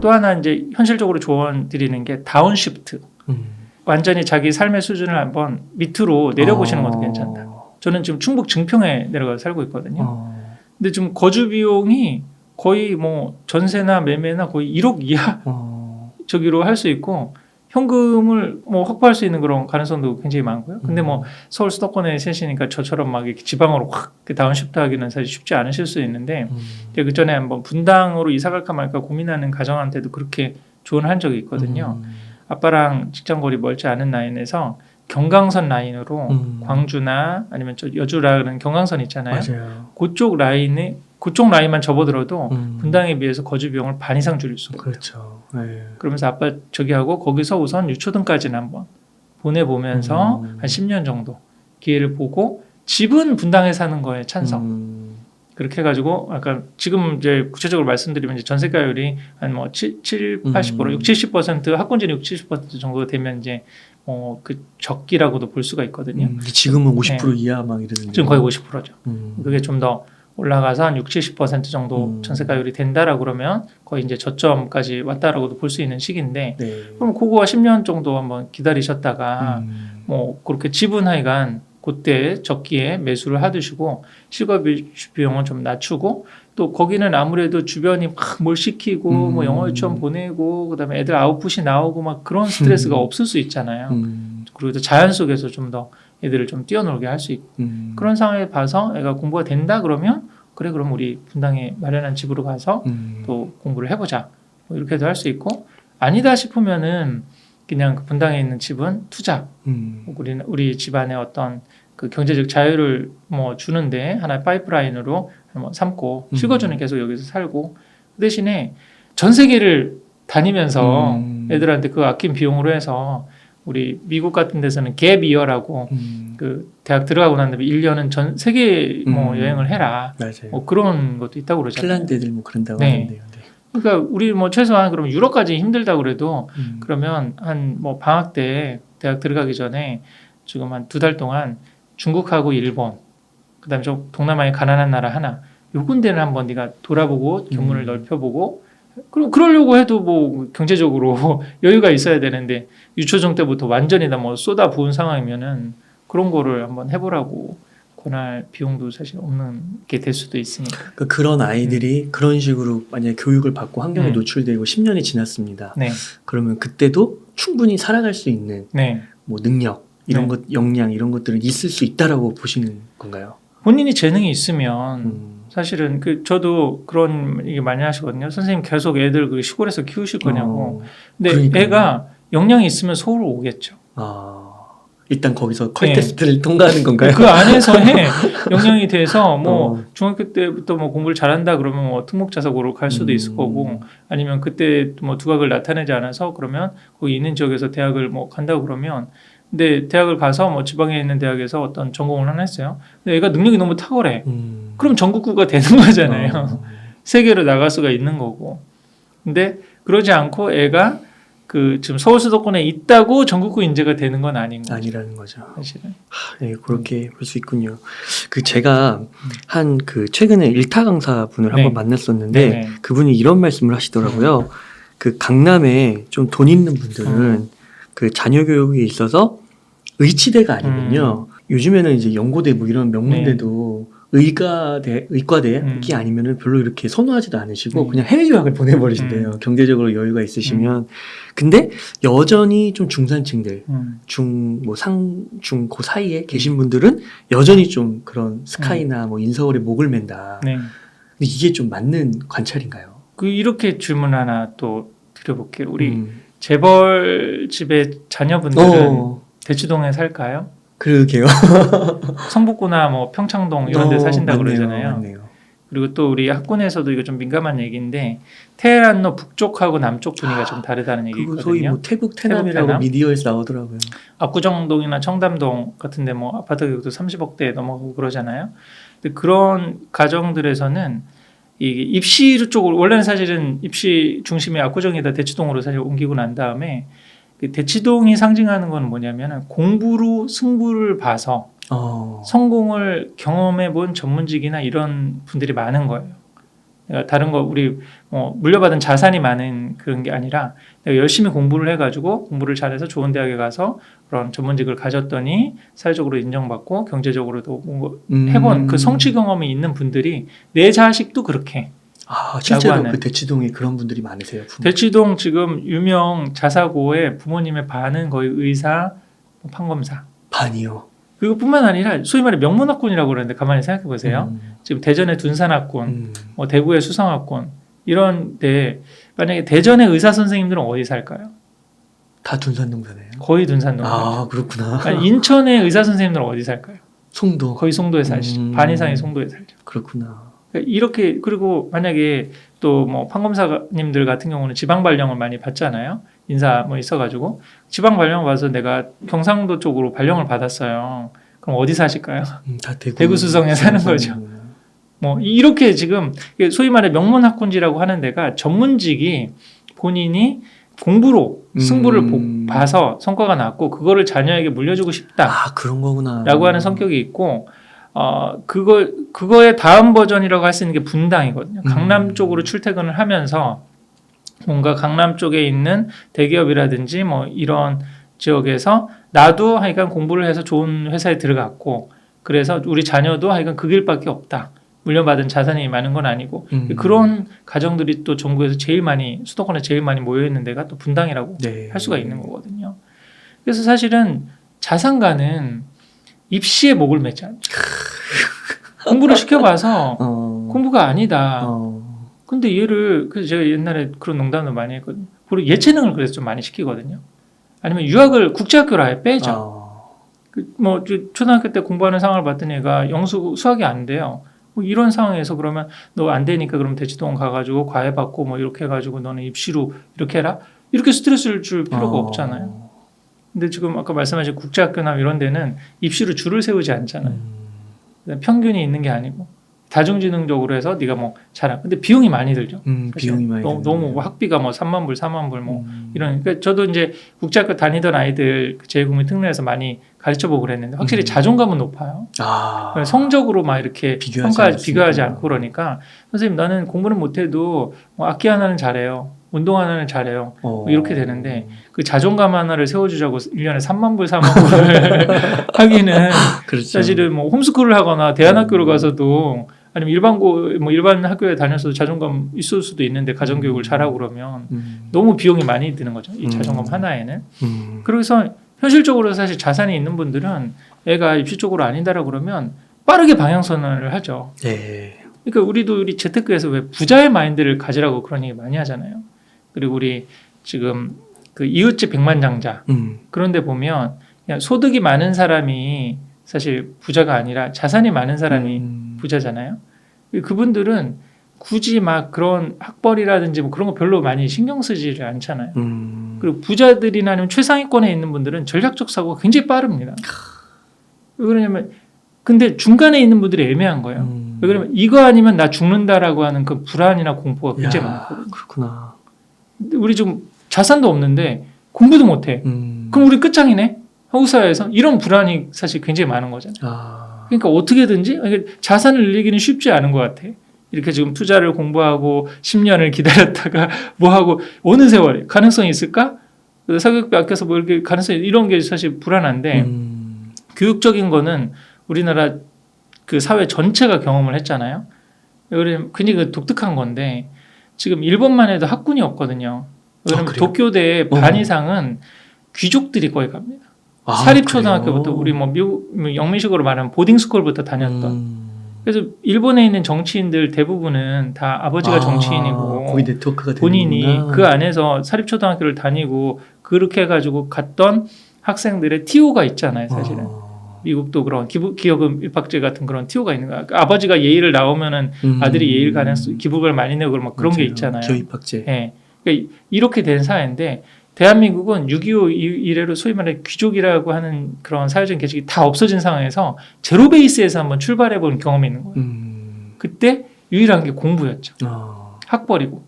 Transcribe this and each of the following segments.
또 하나 이제 현실적으로 조언 드리는 게 다운시프트. 완전히 자기 삶의 수준을 한번 밑으로 내려보시는 것도 괜찮다. 저는 지금 충북 증평에 내려가서 살고 있거든요. 근데 지금 거주 비용이 거의 뭐 전세나 매매나 거의 1억 이하 저기로 할 수 있고 현금을 뭐 확보할 수 있는 그런 가능성도 굉장히 많고요. 근데 뭐 서울 수도권에 사시니까 저처럼 막 이렇게 지방으로 확 다운시프트 하기는 사실 쉽지 않으실 수 있는데 그 전에 한번 분당으로 이사 갈까 말까 고민하는 가정한테도 그렇게 조언한 적이 있거든요. 아빠랑 직장거리 멀지 않은 라인에서 경강선 라인으로 광주나 아니면 저 여주라는 경강선 있잖아요. 맞아요. 그쪽 라인만 접어들어도 분당에 비해서 거주 비용을 반 이상 줄일 수 있어요. 그렇죠. 네. 그러면서 아빠 저기 하고 거기서 우선 유초등까지는 한번 보내보면서 한 10년 정도 기회를 보고 집은 분당에 사는 거에 찬성. 그렇게 해가지고 아까 지금 이제 구체적으로 말씀드리면 이제 전세가율이 한 뭐 80%, 60, 70% 학군진이 60, 70% 정도 되면 이제 그 적기라고도 볼 수가 있거든요. 지금은 50% 이하 막 이러는데 지금 거의 50%죠. 그게 좀 더 올라가서 한 60, 70% 정도 전세가율이 된다라고 그러면 거의 이제 저점까지 왔다라고도 볼 수 있는 시기인데 네. 그럼 그거와 10년 정도 한번 기다리셨다가 뭐 그렇게 지분 하여간 그때 적기에 매수를 하드시고 실거주 비용은 좀 낮추고 또 거기는 아무래도 주변이 막 뭘 시키고 뭐 영어 유치원 보내고 그다음에 애들 아웃풋이 나오고 막 그런 스트레스가 없을 수 있잖아요. 그리고 또 자연 속에서 좀 더 애들을 좀 뛰어놀게 할 수 있고 그런 상황에 봐서 애가 공부가 된다 그러면 그래 그럼 우리 분당에 마련한 집으로 가서 또 공부를 해보자 뭐 이렇게도 할 수 있고 아니다 싶으면은 그냥 그 분당에 있는 집은 투자 우리 집안의 어떤 그 경제적 자유를 뭐 주는데 하나의 파이프라인으로 뭐 삼고 실거주는 계속 여기서 살고 그 대신에 전 세계를 다니면서 애들한테 그 아낀 비용으로 해서 우리 미국 같은 데서는 갭 이어라고 그 대학 들어가고 난 다음에 1년은 전 세계 뭐 여행을 해라. 맞아요. 뭐 그런 것도 있다고 그러잖아요. 핀란드 애들 뭐 그런다고 네. 하는데요. 네. 그러니까 우리 뭐 최소한 그럼 유럽까지 힘들다 그래도 그러면 한 뭐 방학 때 대학 들어가기 전에 지금 한 2달 동안 중국하고 일본 그다음에 저 동남아의 가난한 나라 하나 요 군데는 한번 네가 돌아보고 견문을 넓혀보고 그럼 그러려고 해도 뭐 경제적으로 여유가 있어야 되는데 유초중 때부터 완전히 다 뭐 쏟아 부은 상황이면은 그런 거를 한번 해보라고 권할 비용도 사실 없는 게 될 수도 있으니까. 그러니까 그런 아이들이 그런 식으로 만약에 교육을 받고 환경에 노출되고 10년이 지났습니다. 네. 그러면 그때도 충분히 살아갈 수 있는 네. 뭐 능력 이런 네. 것, 역량 이런 것들은 있을 수 있다라고 보시는 건가요? 본인이 재능이 있으면 사실은 그 저도 그런 얘기 많이 하시거든요. 선생님 계속 애들 그 시골에서 키우실 거냐고. 근데 그러니까요. 애가 역량이 있으면 서울 오겠죠. 일단 거기서 컬 네. 테스트를 통과하는 건가요? 그 안에서 해 역량이 돼서 뭐 중학교 때부터 뭐 공부를 잘한다 그러면 뭐 특목자석으로 갈 수도 있을 거고 아니면 그때 뭐 두각을 나타내지 않아서 그러면 거기 있는 지역에서 대학을 뭐 간다고 그러면 근데 대학을 가서 뭐 지방에 있는 대학에서 어떤 전공을 하나 했어요. 근데 얘가 능력이 너무 탁월해. 그럼 전국구가 되는 거잖아요. 세계로 나갈 수가 있는 거고. 근데 그러지 않고 애가 그 지금 서울 수도권에 있다고 전국구 인재가 되는 건 아닌 거죠. 아니라는 거죠. 사실은. 네, 그렇게 볼 수 있군요. 그 제가 한 그 최근에 일타 강사 분을 네. 한번 만났었는데 네네. 그분이 이런 말씀을 하시더라고요. 그 강남에 좀 돈 있는 분들은 그 자녀 교육에 있어서 의치대가 아니면요. 요즘에는 이제 연고대 뭐 이런 명문대도 의과대학이 아니면은 별로 이렇게 선호하지도 않으시고 그냥 해외 유학을 보내버리신대요. 경제적으로 여유가 있으시면. 근데 여전히 좀 중산층들, 중, 고 사이에 계신 분들은 여전히 좀 그런 스카이나 뭐 인서울에 목을 맨다. 네. 근데 이게 좀 맞는 관찰인가요? 그 이렇게 질문 하나 또 드려볼게요. 우리 재벌 집의 자녀분들은 대치동에 살까요? 그러게요. 성북구나 뭐 평창동 이런 데 사신다고 맞네요, 그러잖아요. 맞네요. 그리고 또 우리 학군에서도 이거 좀 민감한 얘기인데 테헤란로 북쪽하고 남쪽 분위기가 좀 다르다는 얘기 그거 소위 있거든요. 뭐 태북 태남이라고 태남? 미디어에서 나오더라고요. 압구정동이나 청담동 같은데 뭐 아파트 가격도 30억대 넘어가고 그러잖아요. 근데 그런 가정들에서는 이게 입시 쪽으로 원래는 사실은 입시 중심의 압구정에다 대치동으로 사실 옮기고 난 다음에 그 대치동이 상징하는 건 뭐냐면 공부로 승부를 봐서 성공을 경험해 본 전문직이나 이런 분들이 많은 거예요. 내가 다른 거 우리 물려받은 자산이 많은 그런 게 아니라 내가 열심히 공부를 해가지고 공부를 잘해서 좋은 대학에 가서 그런 전문직을 가졌더니 사회적으로 인정받고 경제적으로도 뭔가 해본 그 성취 경험이 있는 분들이 내 자식도 그렇게. 실제로 하는. 그 대치동에 그런 분들이 많으세요? 부모? 대치동 지금 유명 자사고의 부모님의 반은 거의 의사, 판검사. 반이요. 그것뿐만 아니라 소위 말해 명문학군이라고 그러는데 가만히 생각해 보세요. 지금 대전의 둔산학군, 대구의 수성학군 이런데 만약에 대전의 의사 선생님들은 어디 살까요? 다 둔산동사네요. 거의 둔산동. 그렇구나. 아니, 인천의 의사 선생님들은 어디 살까요? 송도. 거의 송도에 살죠. 반 이상이 송도에 살죠. 그렇구나. 그러니까 이렇게 그리고 만약에 또 판검사님들 같은 경우는 지방 발령을 많이 받잖아요. 인사 있어가지고 지방 발령 와서 내가 경상도 쪽으로 발령을 받았어요. 그럼 어디 사실까요? 다 대구 수성에 사는 거죠. 이렇게 지금 소위 말해 명문학군지라고 하는 데가 전문직이 본인이 공부로 승부를 봐서 성과가 났고 그거를 자녀에게 물려주고 싶다. 그런 거구나. 라고 하는 성격이 있고 그거의 다음 버전이라고 할 수 있는 게 분당이거든요. 강남 쪽으로 출퇴근을 하면서 뭔가 강남 쪽에 있는 대기업이라든지 이런 지역에서 나도 하여간 공부를 해서 좋은 회사에 들어갔고 그래서 우리 자녀도 하여간 그 길밖에 없다. 물려받은 자산이 많은 건 아니고 그런 가정들이 또 전국에서 제일 많이 수도권에 제일 많이 모여 있는 데가 또 분당이라고 할 수가 있는 거거든요. 그래서 사실은 자산가는 입시에 목을 매지 않죠. 공부를 시켜봐서 공부가 아니다. 근데 얘를 그래서 제가 옛날에 그런 농담도 많이 했거든요. 그리고 예체능을 그래서 좀 많이 시키거든요. 아니면 유학을 국제학교로 아예 빼죠. 초등학교 때 공부하는 상황을 봤더니 얘가 수학이 안 돼요. 이런 상황에서 그러면 너 안 되니까 그럼 대치동 가가지고 과외 받고 이렇게 해가지고 너는 입시로 이렇게 해라. 이렇게 스트레스를 줄 필요가 없잖아요. 근데 지금 아까 말씀하신 국제학교나 이런 데는 입시로 줄을 세우지 않잖아요. 평균이 있는 게 아니고 다중지능적으로 해서 네가 잘하. 근데 비용이 많이 들죠. 비용이 많이 너무 학비가 3만 불, 4만 불 이런. 그러니까 저도 이제 국제학교 다니던 아이들 재외국민 특례에서 많이 가르쳐보고 그랬는데 확실히 자존감은 높아요. 성적으로 이렇게 비교하지 않고 그러니까 선생님 나는 공부는 못해도 악기 하나는 잘해요. 운동 하나는 잘해요. 이렇게 되는데 그 자존감 하나를 세워주자고 1년에 3만 불, 4만 불 하기는 그렇죠. 사실은 홈스쿨을 하거나 대안학교를 가서도 아니면 일반 학교에 다녔어도 자존감 있을 수도 있는데 가정교육을 잘하고 그러면 너무 비용이 많이 드는 거죠. 이 자존감 하나에는. 그래서 현실적으로 사실 자산이 있는 분들은 애가 입시 쪽으로 아니다라고 그러면 빠르게 방향선언을 하죠. 그러니까 우리 재테크에서 왜 부자의 마인드를 가지라고 그런 얘기 많이 하잖아요. 그리고 우리 지금 그 이웃집 백만장자 그런데 보면 그냥 소득이 많은 사람이 사실 부자가 아니라 자산이 많은 사람이 부자잖아요. 그분들은 굳이 그런 학벌이라든지 그런 거 별로 많이 신경 쓰지를 않잖아요. 그리고 부자들이나 아니면 최상위권에 있는 분들은 전략적 사고가 굉장히 빠릅니다. 왜 그러냐면 근데 중간에 있는 분들이 애매한 거예요. 왜 그러면 이거 아니면 나 죽는다라고 하는 그 불안이나 공포가 굉장히 많거든요. 그렇구나. 우리 지금 자산도 없는데 공부도 못해. 그럼 우리 끝장이네. 한국 사회에서 이런 불안이 사실 굉장히 많은 거잖아요. 그러니까 어떻게든지 자산을 늘리기는 쉽지 않은 것 같아. 이렇게 지금 투자를 공부하고 10년을 기다렸다가 하고 어느 세월에 가능성이 있을까? 사교육비 아껴서 이렇게 가능성이 이런 게 사실 불안한데 교육적인 거는 우리나라 그 사회 전체가 경험을 했잖아요. 굉장히 독특한 건데 지금 일본만 해도 학군이 없거든요. 왜냐면 도쿄대 반 이상은 귀족들이 거의 갑니다. 사립초등학교부터 우리 미국 영미식으로 말하면 보딩스쿨부터 다녔던. 그래서 일본에 있는 정치인들 대부분은 다 아버지가 정치인이고 거의 네트워크가 본인이 되는구나. 그 안에서 사립초등학교를 다니고 그렇게 해가지고 갔던 학생들의 티오가 있잖아요, 사실은. 미국도 그런 기업은 입학제 같은 그런 티오가 있는 거야. 아버지가 예의를 나오면은 아들이 예의를 가능해서 기부금을 많이 내고 그런 게 있잖아요. 기업 입학제. 네. 그러니까 이렇게 된 사회인데 대한민국은 6.25 이래로 소위 말해 귀족이라고 하는 그런 사회적인 계층이 다 없어진 상황에서 제로 베이스에서 한번 출발해 본 경험이 있는 거예요. 그때 유일한 게 공부였죠. 학벌이고.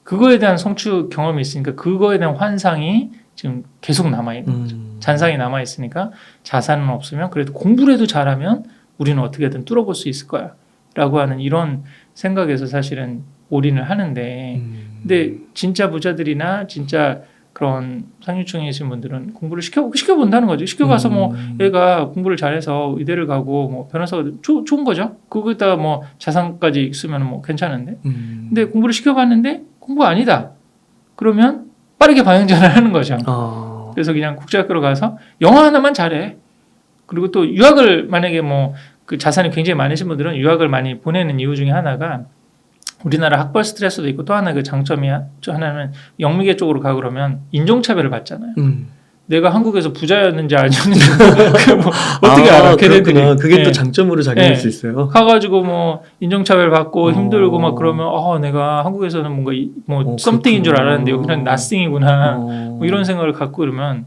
그거에 대한 성취 경험이 있으니까 그거에 대한 환상이 지금 계속 남아있는 거죠. 잔상이 남아있으니까 자산은 없으면 그래도 공부를 해도 잘하면 우리는 어떻게든 뚫어볼 수 있을 거야. 라고 하는 이런 생각에서 사실은 올인을 하는데 근데 진짜 부자들이나 진짜 그런 상류층에 계신 분들은 공부를 시켜본다는 거죠. 시켜가서 뭐 얘가 공부를 잘해서 의대를 가고 뭐 변호사가 좋은 거죠. 거기다 뭐 자산까지 쓰면 뭐 괜찮은데. 근데 공부를 시켜봤는데 공부 아니다. 그러면 빠르게 방향전환을 하는 거죠. 그래서 그냥 국제학교로 가서 영어 하나만 잘해. 그리고 또 유학을 만약에 뭐 그 자산이 굉장히 많으신 분들은 유학을 많이 보내는 이유 중에 하나가 우리나라 학벌 스트레스도 있고 또 하나 그 장점이 하나는 영미계 쪽으로 가 그러면 인종차별을 받잖아요. 내가 한국에서 부자였는지 아니었는지 뭐 어떻게 알아? 걔네들이. 그게 또 장점으로 작용할 수 있어요. 가가지고 뭐 인종차별 받고 힘들고 막 그러면 내가 한국에서는 뭔가 뭐 썸띵인 줄 알았는데 여기는 nothing이구나. 뭐 이런 생각을 갖고 그러면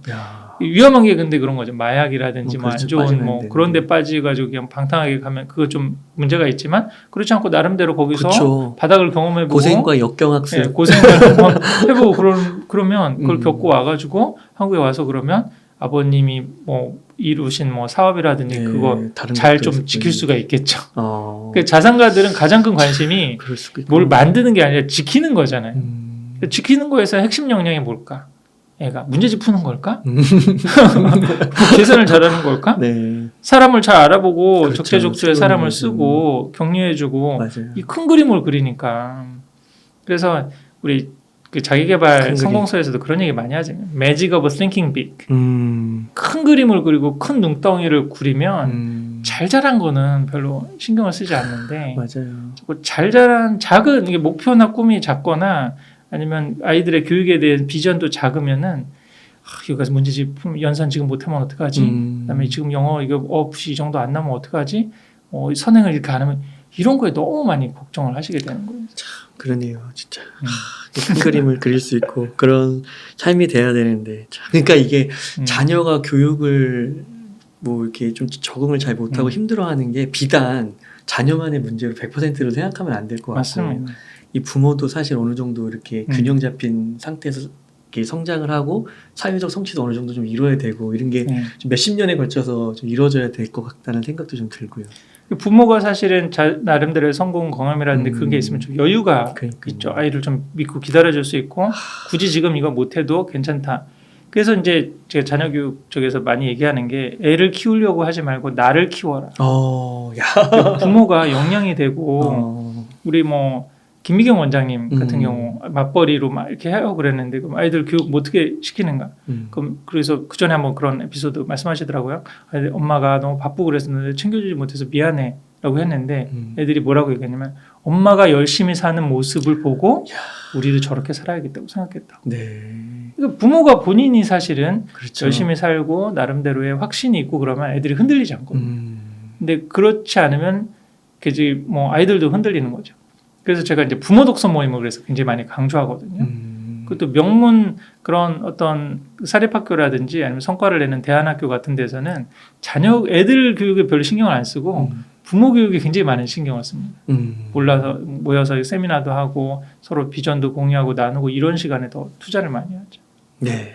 위험한 게 근데 그런 거죠. 마약이라든지 뭐 안 좋은 뭐 그런 데 빠지가지고 그냥 방탕하게 가면 그거 좀 문제가 있지만 그렇지 않고 나름대로 거기서 그쵸. 바닥을 경험해보고 고생과 역경학습 고생을 한번 해보고 그러면 그걸 겪고 와가지고 한국에 와서 그러면 아버님이 뭐 이루신 뭐 사업이라든지 그거 잘 좀 지킬 수가 있겠죠. 그 자산가들은 가장 큰 관심이 뭘 만드는 게 아니라 지키는 거잖아요. 지키는 거에서 핵심 역량이 뭘까? 애가 문제집 푸는 걸까? 계산을 잘하는 걸까? 네. 사람을 잘 알아보고 그렇죠. 적재적소에 사람을 쓰고 격려해주고 이 큰 그림을 그리니까. 그래서 우리 그 자기개발 성공서에서도 그런 얘기 많이 하잖아요. Magic of thinking big. 큰 그림을 그리고 큰 눈덩이를 그리면 잘 자란 거는 별로 신경을 쓰지 않는데 잘 자란 작은 이게 목표나 꿈이 작거나 아니면 아이들의 교육에 대한 비전도 작으면은 여기 가서 문제집 연산 지금 못하면 어떡하지? 그다음에 지금 영어 이거 이 정도 안 나면 어떡하지? 선행을 이렇게 안 하면 이런 거에 너무 많이 걱정을 하시게 되는 거예요. 참 그러네요, 진짜. 큰 그림을 그릴 수 있고 그런 삶이 돼야 되는데, 그러니까 이게 자녀가 교육을 뭐 이렇게 좀 적응을 잘 못하고 힘들어하는 게 비단 자녀만의 문제로 100%를 생각하면 안 될 것 같고. 맞습니다. 이 부모도 사실 어느 정도 이렇게 균형 잡힌 상태에서 이렇게 성장을 하고 사회적 성취도 어느 정도 좀 이루어야 되고 이런 게 몇십 년에 걸쳐서 좀 이루어져야 될 것 같다는 생각도 좀 들고요. 부모가 사실은 나름대로의 성공 경험이라는데 그런 게 있으면 좀 여유가 있죠. 아이를 좀 믿고 기다려줄 수 있고 굳이 지금 이거 못해도 괜찮다. 그래서 이제 제가 자녀 교육 쪽에서 많이 얘기하는 게 애를 키우려고 하지 말고 나를 키워라. 부모가 역량이 되고 우리 뭐 김미경 원장님 같은 경우 맞벌이로 막 이렇게 해요 그랬는데 그럼 아이들 교육 뭐 어떻게 시키는가? 그럼 그래서 그 전에 한번 그런 에피소드 말씀하시더라고요. 엄마가 너무 바쁘고 그랬었는데 챙겨주지 못해서 미안해라고 했는데 애들이 뭐라고 얘기했냐면 엄마가 열심히 사는 모습을 보고 우리도 저렇게 살아야겠다고 생각했다. 그러니까 부모가 본인이 사실은 열심히 살고 나름대로의 확신이 있고 그러면 애들이 흔들리지 않거든요. 근데 그렇지 않으면 그지 뭐 아이들도 흔들리는 거죠. 그래서 제가 이제 부모 독서 모임을 그래서 굉장히 많이 강조하거든요. 그것도 명문 그런 어떤 사립학교라든지 아니면 성과를 내는 대안학교 같은 데서는 애들 교육에 별로 신경을 안 쓰고 부모 교육에 굉장히 많은 신경을 씁니다. 모여서 세미나도 하고 서로 비전도 공유하고 나누고 이런 시간에 더 투자를 많이 하죠. 네.